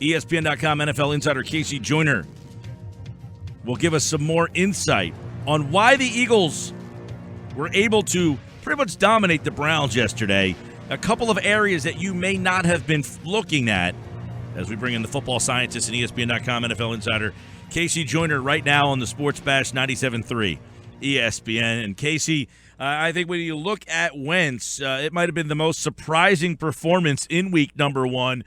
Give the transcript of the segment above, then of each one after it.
ESPN.com NFL insider Casey Joyner will give us some more insight on why the Eagles were able to pretty much dominate the Browns yesterday. A couple of areas that you may not have been looking at as we bring in the football scientist and ESPN.com NFL insider Casey Joyner right now on the Sports Bash 97.3 ESPN. And Casey, I think when you look at Wentz, it might have been the most surprising performance in week number one.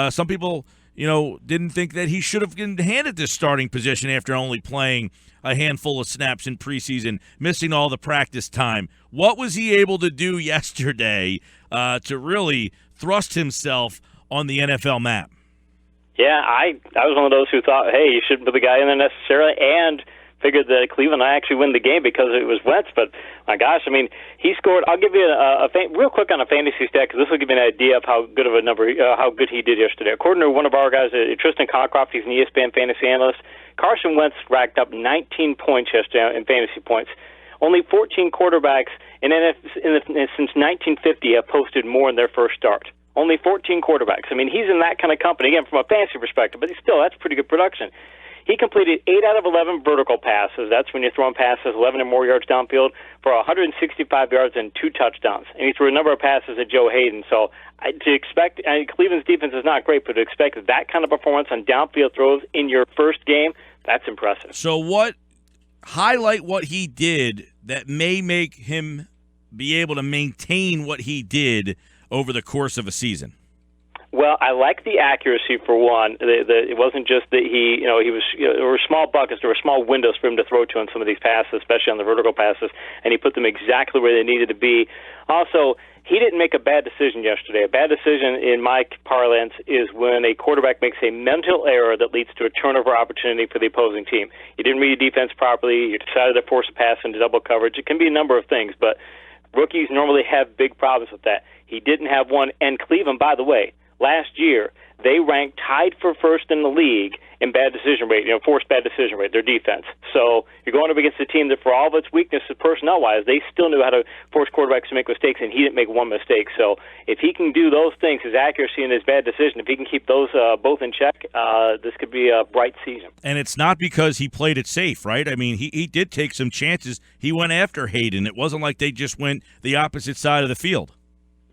Some people, didn't think that he should have been handed this starting position after only playing a handful of snaps in preseason, missing all the practice time. What was he able to do yesterday to really thrust himself on the NFL map? Yeah, I was one of those who thought, hey, you shouldn't put the guy in there necessarily, and figured that Cleveland might actually win the game because it was Wentz. But my gosh, he scored. I'll give you real quick on a fantasy stat because this will give you an idea of how good of a number, how good he did yesterday. According to one of our guys, Tristan Cockcroft, he's an ESPN fantasy analyst. Carson Wentz racked up 19 points yesterday in fantasy points. Only 14 quarterbacks since 1950 have posted more in their first start. Only 14 quarterbacks. He's in that kind of company, again, from a fantasy perspective, but that's pretty good production. He completed 8 out of 11 vertical passes. That's when you're throwing passes 11 or more yards downfield for 165 yards and 2 touchdowns. And he threw a number of passes at Joe Hayden. So to expect, Cleveland's defense is not great, but to expect that kind of performance on downfield throws in your first game, that's impressive. So highlight what he did that may make him be able to maintain what he did over the course of a season? Well, I like the accuracy for one. It wasn't just that there were small buckets, there were small windows for him to throw to on some of these passes, especially on the vertical passes, and he put them exactly where they needed to be. Also, he didn't make a bad decision yesterday. A bad decision in my parlance is when a quarterback makes a mental error that leads to a turnover opportunity for the opposing team. You didn't read your defense properly, you decided to force a pass into double coverage. It can be a number of things, but rookies normally have big problems with that. He didn't have one, and Cleveland, by the way, last year, they ranked tied for first in the league in bad decision rate, forced bad decision rate, their defense. So you're going up against a team that, for all of its weaknesses personnel-wise, they still knew how to force quarterbacks to make mistakes, and he didn't make one mistake. So if he can do those things, his accuracy and his bad decision, if he can keep those both in check, this could be a bright season. And it's not because he played it safe, right? He did take some chances. He went after Hayden. It wasn't like they just went the opposite side of the field.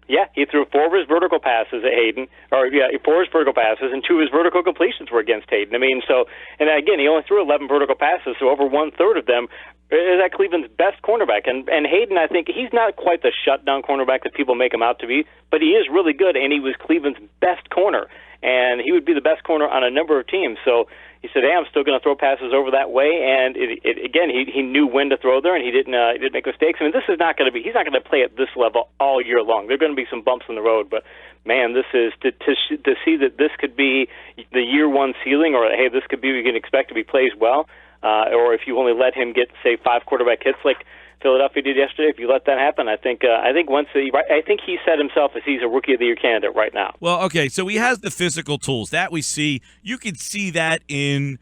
Yeah, he threw 4 of his vertical passes at Hayden, 4 of his vertical passes, and 2 of his vertical completions were against Hayden. And again, he only threw 11 vertical passes, so over 1/3 of them is at Cleveland's best cornerback. And Hayden, I think, he's not quite the shutdown cornerback that people make him out to be, but he is really good, and he was Cleveland's best corner. And he would be the best corner on a number of teams. So he said, hey, I'm still going to throw passes over that way. And again, he knew when to throw there, and he didn't make mistakes. This is not going to be, he's not going to play at this level all year long. There are going to be some bumps in the road, but man, this is to see that this could be the year one ceiling, or hey, this could be, we can expect to be plays well, or if you only let him get, say, 5 quarterback hits like Philadelphia did yesterday. If you let that happen, I think once I think he set himself as he's a Rookie of the Year candidate right now. Well, okay, so he has the physical tools that we see. You can see that in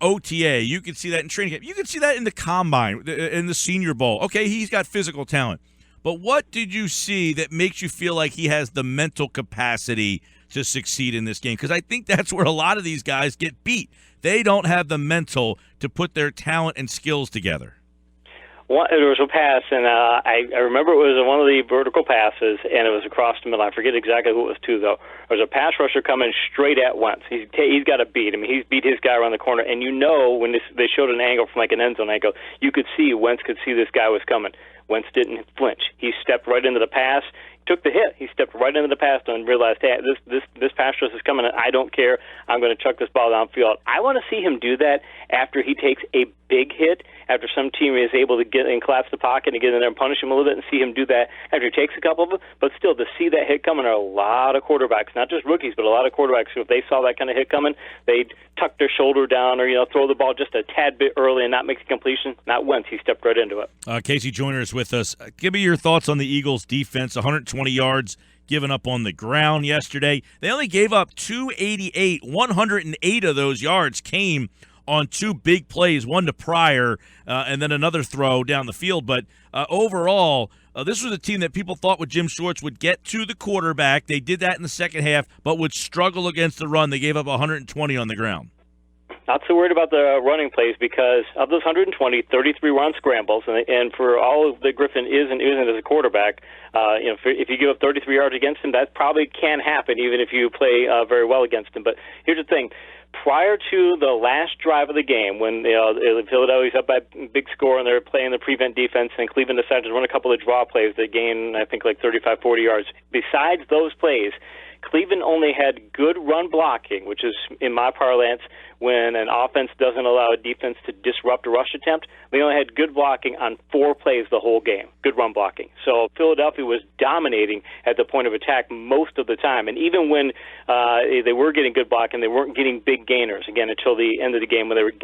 OTA. You can see that in training camp. You can see that in the combine, in the Senior Bowl. Okay, he's got physical talent. But what did you see that makes you feel like he has the mental capacity to succeed in this game? Because I think that's where a lot of these guys get beat. They don't have the mental to put their talent and skills together. There was a pass, and I remember it was one of the vertical passes, and it was across the middle. I forget exactly who it was to, though. There was a pass rusher coming straight at Wentz. He's got a beat. He's beat his guy around the corner, and when they showed an angle from like an end zone angle, you could see Wentz could see this guy was coming. Wentz didn't flinch. He stepped right into the pass, took the hit. He stepped right into the pass and realized, hey, this pass rush is coming, and I don't care. I'm going to chuck this ball downfield. I want to see him do that after he takes a big hit, after some team is able to get and collapse the pocket and get in there and punish him a little bit, and see him do that after he takes a couple of them. But still, to see that hit coming, are a lot of quarterbacks, not just rookies, but a lot of quarterbacks who, if they saw that kind of hit coming, they'd tuck their shoulder down or throw the ball just a tad bit early and not make the completion. Not Wentz. He stepped right into it. Casey Joyner is with us. Give me your thoughts on the Eagles' defense. 120 yards given up on the ground yesterday. They only gave up 288. 108 of those yards came on two big plays, one to Pryor and then another throw down the field. But overall, this was a team that people thought with Jim Schwartz would get to the quarterback. They did that in the second half, but would struggle against the run. They gave up 120 on the ground. Not so worried about the running plays because of those 120, 33 were on scrambles, and for all that Griffin is and isn't as a quarterback, if you give up 33 yards against him, that probably can happen even if you play very well against him. But here's the thing. Prior to the last drive of the game, when Philadelphia's up by a big score and they're playing the prevent defense, and Cleveland decided to run a couple of draw plays that gained, I think, like 35, 40 yards. Besides those plays, Cleveland only had good run blocking, which is, in my parlance, when an offense doesn't allow a defense to disrupt a rush attempt. They only had good blocking on 4 plays the whole game, good run blocking. So Philadelphia was dominating at the point of attack most of the time. And even when they were getting good blocking, they weren't getting big gainers, again, until the end of the game when they were,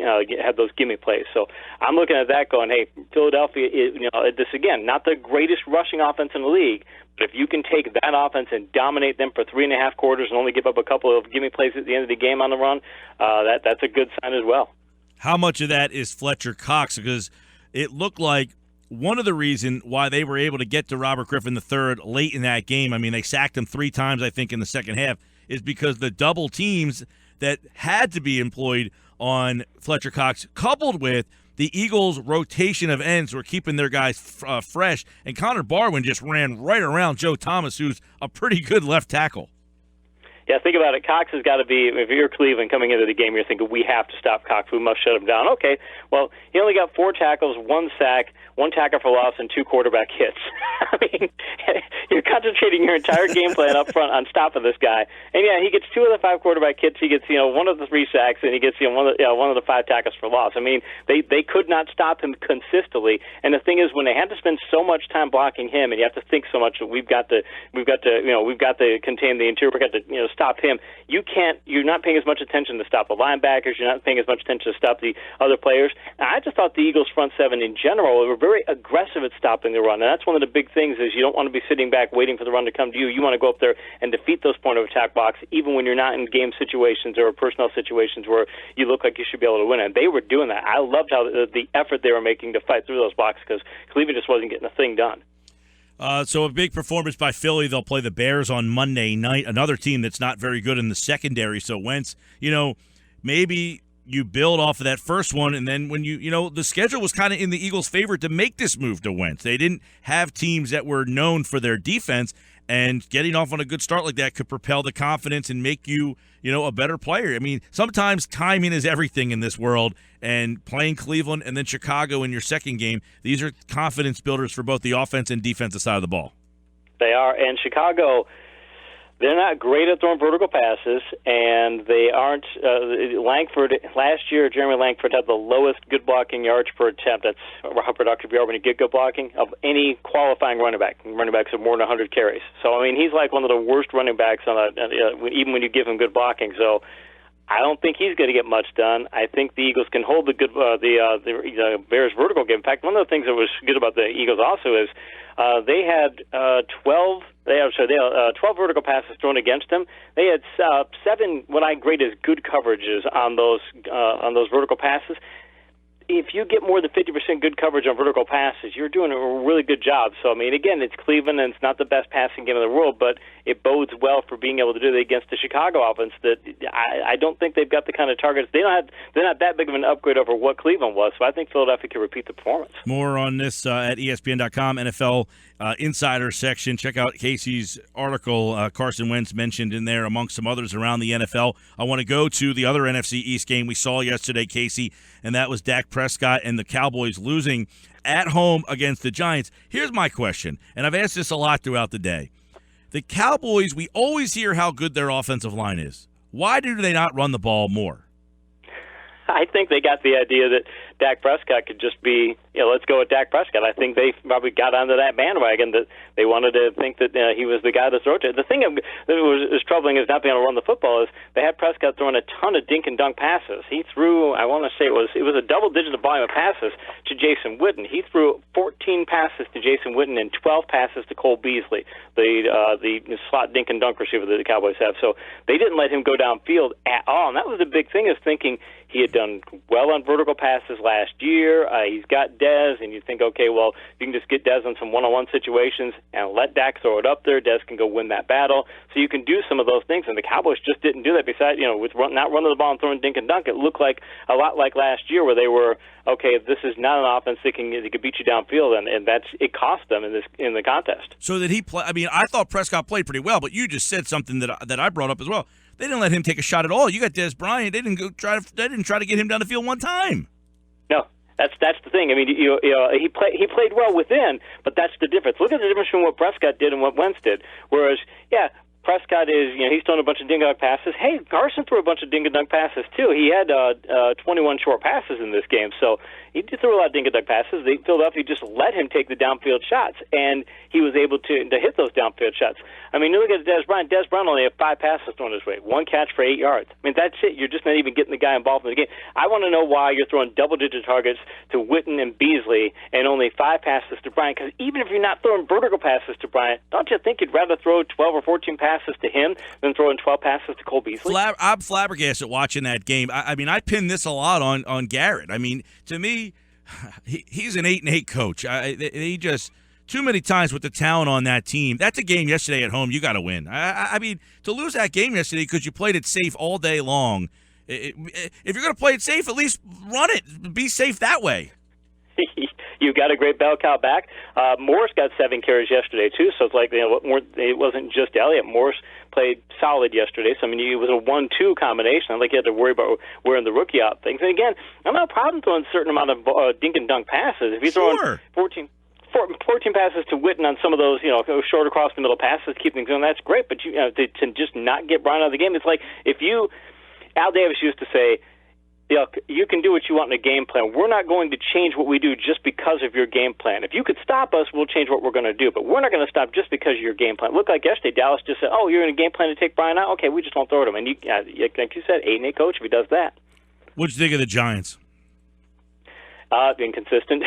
had those gimme plays. So I'm looking at that going, hey, Philadelphia is, this, again, not the greatest rushing offense in the league, but if you can take that offense and dominate them for 3.5 quarters and only give up a couple of gimme plays at the end of the game on the run, that's a good sign as well. How much of that is Fletcher Cox? Because it looked like one of the reasons why they were able to get to Robert Griffin III late in that game, I mean, they sacked him 3 times, I think, in the second half, is because the double teams that had to be employed on Fletcher Cox, coupled with the Eagles' rotation of ends, were keeping their guys fresh, and Connor Barwin just ran right around Joe Thomas, who's a pretty good left tackle. Yeah, think about it. Cox has got to be, if you're Cleveland coming into the game, you're thinking, we have to stop Cox. We must shut him down. Okay, well, he only got 4 tackles, 1 sack, 1 tackle for loss, and 2 quarterback hits. I mean, you're concentrating your entire game plan up front on stopping this guy. And, yeah, he gets 2 of the 5 quarterback hits. He gets, 1 of the 3 sacks, and he gets, one of the 5 tackles for loss. I mean, they could not stop him consistently. And the thing is, when they had to spend so much time blocking him, and you have to think so much that we've got to contain the interior, we've got to, stop him. You're not paying as much attention to stop the linebackers. You're not paying as much attention to stop the other players. And I just thought the Eagles' front 7 in general were very aggressive at stopping the run. And that's one of the big things is you don't want to be sitting back waiting for the run to come to you. You want to go up there and defeat those point of attack blocks, even when you're not in game situations or personnel situations where you look like you should be able to win. And they were doing that. I loved how the effort they were making to fight through those blocks because Cleveland just wasn't getting a thing done. So a big performance by Philly. They'll play the Bears on Monday night, another team that's not very good in the secondary. So Wentz, maybe you build off of that first one, and then when the schedule was kind of in the Eagles' favor to make this move to Wentz. They didn't have teams that were known for their defense, and getting off on a good start like that could propel the confidence and make you, a better player. I mean, sometimes timing is everything in this world, and playing Cleveland and then Chicago in your second game, these are confidence builders for both the offense and defensive side of the ball. They are, and Chicago, they're not great at throwing vertical passes, and they aren't. Last year, Jeremy Langford had the lowest good blocking yards per attempt. That's how productive you are when you get good blocking of any qualifying running back. Running backs have more than 100 carries. So, I mean, he's like one of the worst running backs even when you give him good blocking. So, I don't think he's going to get much done. I think the Eagles can hold the Bears' vertical game. In fact, one of the things that was good about the Eagles also is they had 12 vertical passes thrown against them. They had 7 what I grade as good coverages on those vertical passes. If you get more than 50% good coverage on vertical passes, you're doing a really good job. So, I mean, again, it's Cleveland, and it's not the best passing game in the world, but it bodes well for being able to do that against the Chicago offense that I don't think they've got the kind of targets. They're not that big of an upgrade over what Cleveland was, so I think Philadelphia can repeat the performance. More on this at ESPN.com, NFL Insider section. Check out Casey's article, Carson Wentz mentioned in there amongst some others around the NFL. I want to go to the other NFC East game we saw yesterday, Casey, and that was Dak Prescott and the Cowboys losing at home against the Giants. Here's my question, and I've asked this a lot throughout the day. The Cowboys, we always hear how good their offensive line is. Why do they not run the ball more? I think they got the idea that Dak Prescott could just be let's go with Dak Prescott. I think they probably got onto that bandwagon that they wanted to think that he was the guy to throw to. The thing that was troubling is not being able to run the football is they had Prescott throwing a ton of dink and dunk passes. He threw, I want to say it was a double-digit volume of passes to Jason Witten. He threw 14 passes to Jason Witten and 12 passes to Cole Beasley, the slot dink and dunk receiver that the Cowboys have. So they didn't let him go downfield at all, and that was the big thing, is thinking he had done well on vertical passes last year. He's got Dez, and you think, okay, well, you can just get Dez in some one-on-one situations and let Dak throw it up there. Dez can go win that battle. So you can do some of those things, and the Cowboys just didn't do that. Besides, with not running the ball and throwing dink and dunk, it looked like a lot like last year where they were, okay, this is not an offense that can beat you downfield, and it cost them in the contest. So did he play? I mean, I thought Prescott played pretty well, but you just said something that I brought up as well. They didn't let him take a shot at all. You got Dez Bryant. They didn't try to get him down the field one time. No, that's the thing. I mean, he played well within, but that's the difference. Look at the difference between what Prescott did and what Wentz did. Whereas, Prescott is, he's throwing a bunch of dink-and-dunk passes. Hey, Carson threw a bunch of dink-and-dunk passes, too. He had 21 short passes in this game, so he did throw a lot of dink-and-dunk passes. Philadelphia just let him take the downfield shots, and he was able to hit those downfield shots. I mean, you look at Dez Bryant. Dez Bryant only had 5 passes thrown his way, 1 catch for 8 yards. I mean, that's it. You're just not even getting the guy involved in the game. I want to know why you're throwing double-digit targets to Witten and Beasley and only 5 passes to Bryant, because even if you're not throwing vertical passes to Bryant, don't you think you'd rather throw 12 or 14 passes to him than throwing 12 passes to Cole Beasley? I'm flabbergasted watching that game. I mean, I pin this a lot on Garrett. I mean, to me, he's an 8-8 coach. He just too many times with the talent on that team. That's a game yesterday at home you got to win. I mean, to lose that game yesterday because you played it safe all day long. If you're going to play it safe, at least run it. Be safe that way. You got a great bell cow back. Morris got 7 carries yesterday, too, so it's like it wasn't just Elliott. Morris played solid yesterday, so, I mean, it was a 1-2 combination. I think you had to worry about wearing the rookie out things. And, again, I'm not a problem throwing a certain amount of dink-and-dunk passes. If you're throwing 14 passes to Witten on some of those, short across the middle passes, keep things going, that's great. But to just not get Brian out of the game, it's like Al Davis used to say, you can do what you want in a game plan. We're not going to change what we do just because of your game plan. If you could stop us, we'll change what we're going to do. But we're not going to stop just because of your game plan. Look like yesterday, Dallas just said, "Oh, you're in a game plan to take Brian out? Okay, we just won't throw it him." And like you said, 8-8 coach if he does that. What'd you think of the Giants? Inconsistent.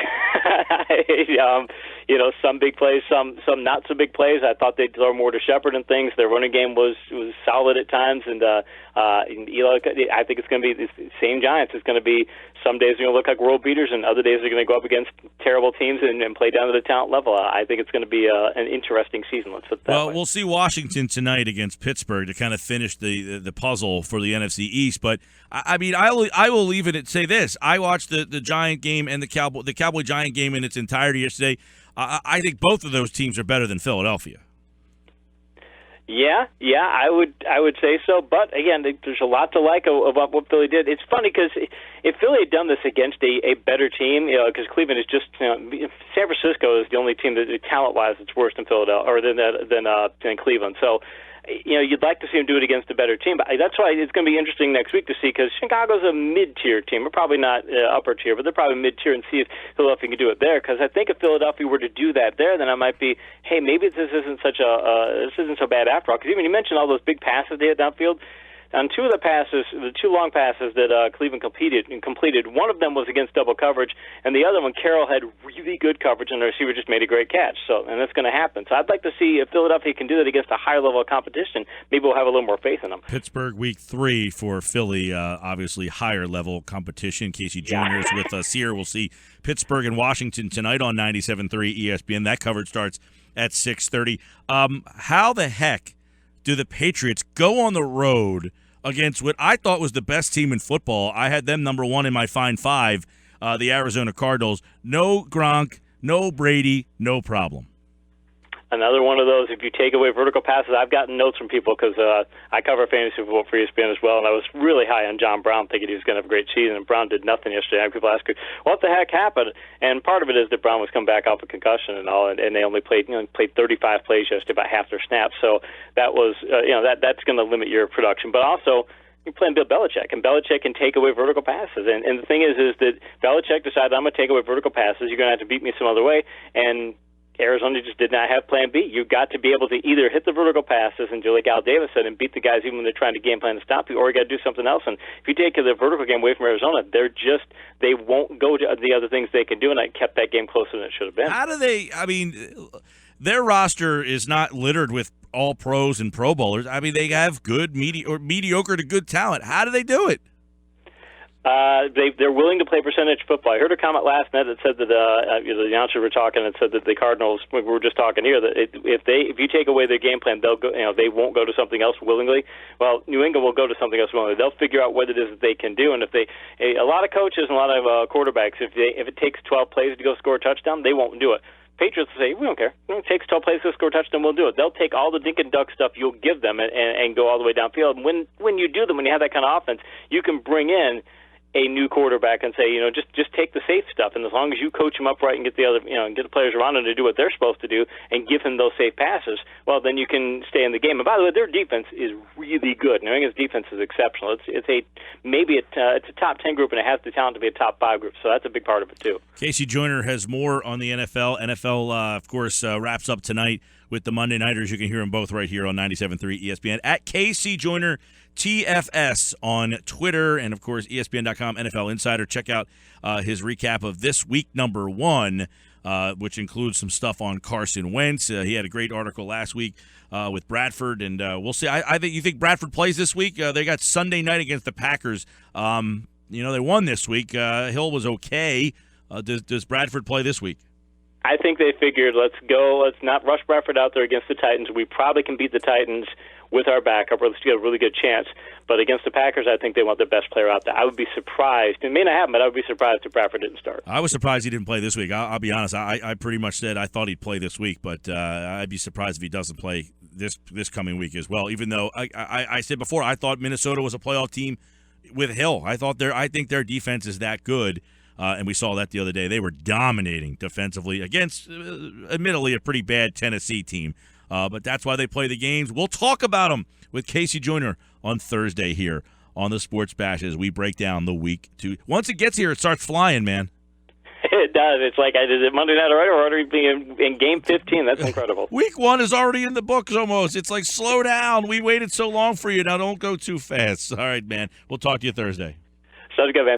Some big plays, some not so big plays. I thought they'd throw more to Shepard and things. Their running game was solid at times, and I think it's going to be the same Giants. It's going to be some days they're going to look like world beaters, and other days they're going to go up against terrible teams and play down to the talent level. I think it's going to be an interesting season. Let's put it that way. We'll see Washington tonight against Pittsburgh to kind of finish the puzzle for the NFC East. But I mean, I will even say this: I watched the Giant game and the Cowboy Giant game in its entirety yesterday. I think both of those teams are better than Philadelphia. Yeah, I would say so. But again, there's a lot to like about what Philly did. It's funny because if Philly had done this against a better team, because Cleveland is just San Francisco is the only team that talent-wise it's worse than Philadelphia or than Cleveland. So. You'd like to see him do it against a better team. But that's why it's going to be interesting next week to see, because Chicago's a mid-tier team. We're probably not upper tier, but they're probably mid-tier, and see if Philadelphia can do it there. Because I think if Philadelphia were to do that there, then I might be, hey, maybe this isn't so bad after all. Because even you mentioned all those big passes they had downfield. On 2 of the passes, the 2 long passes that Cleveland completed, one of them was against double coverage, and the other one, Carroll had really good coverage, and the receiver just made a great catch. And that's going to happen. So I'd like to see if Philadelphia can do that against a higher level of competition. Maybe we'll have a little more faith in them. Pittsburgh week 3 for Philly, obviously higher level competition. Casey Joyner is with us here. We'll see Pittsburgh and Washington tonight on 97.3 ESPN. That coverage starts at 6:30. How the heck do the Patriots go on the road against what I thought was the best team in football? I had them number 1 in my Fine 5, the Arizona Cardinals. No Gronk, no Brady, no problem. Another one of those, if you take away vertical passes, I've gotten notes from people because I cover fantasy football for ESPN as well, and I was really high on John Brown, thinking he was going to have a great season, and Brown did nothing yesterday. And people ask, what the heck happened? And part of it is that Brown was coming back off a concussion and all, and they only played 35 plays yesterday, about half their snaps. So that was, that's going to limit your production. But also, you're playing Bill Belichick, and Belichick can take away vertical passes. And the thing is that Belichick decided, I'm going to take away vertical passes. You're going to have to beat me some other way. And Arizona just did not have plan B. You've got to be able to either hit the vertical passes and do like Al Davis said and beat the guys even when they're trying to game plan to stop you, or you got to do something else. And if you take the vertical game away from Arizona, they won't go to the other things they can do, and that kept that game closer than it should have been. How do they, I mean, their roster is not littered with all pros and Pro Bowlers. I mean, they have good, mediocre to good talent. How do they do it? They're willing to play percentage football. I heard a comment last night that said that the announcers were talking and said that the Cardinals, we were just talking here, that if you take away their game plan, they'll go. They won't go to something else willingly. Well, New England will go to something else willingly. They'll figure out what it is that they can do. And a lot of coaches and a lot of quarterbacks, if it takes 12 plays to go score a touchdown, they won't do it. Patriots will say, we don't care. It takes 12 plays to score a touchdown, we'll do it. They'll take all the dink and duck stuff you'll give them and go all the way downfield. And when you do them, when you have that kind of offense, you can bring in a new quarterback and say, just take the safe stuff, and as long as you coach him up right and get the other, and get the players around him to do what they're supposed to do and give him those safe passes, well, then you can stay in the game. And by the way, their defense is really good. New England's defense is exceptional. It's a top 10 group, and it has the talent to be a top 5 group, so that's a big part of it too. Casey Joyner has more on the NFL. NFL, of course, wraps up tonight with the Monday Nighters. You can hear them both right here on 97.3 ESPN at Casey Joyner TFS on Twitter, and of course ESPN.com NFL Insider. Check out his recap of this week number 1, which includes some stuff on Carson Wentz. He had a great article last week with Bradford, and we'll see. I think you think Bradford plays this week. They got Sunday night against the Packers. They won this week. Hill was okay. Does Bradford play this week? I think they figured, let's not rush Bradford out there against the Titans. We probably can beat the Titans with our backup, or let's get a really good chance. But against the Packers, I think they want their best player out there. I would be surprised. It may not happen, but I would be surprised if Bradford didn't start. I was surprised he didn't play this week. I'll be honest. I pretty much said I thought he'd play this week, but I'd be surprised if he doesn't play this coming week as well, even though I said before I thought Minnesota was a playoff team with Hill. I think their defense is that good. And we saw that the other day. They were dominating defensively against, admittedly, a pretty bad Tennessee team. But that's why they play the games. We'll talk about them with Casey Joyner on Thursday here on the Sports Bash as we break down the week 2. Once it gets here, it starts flying, man. It does. It's like I did it Monday night already. We're already being in game 15. That's incredible. Week 1 is already in the books almost. It's like, slow down. We waited so long for you. Now don't go too fast. All right, man. We'll talk to you Thursday. Sounds good, man.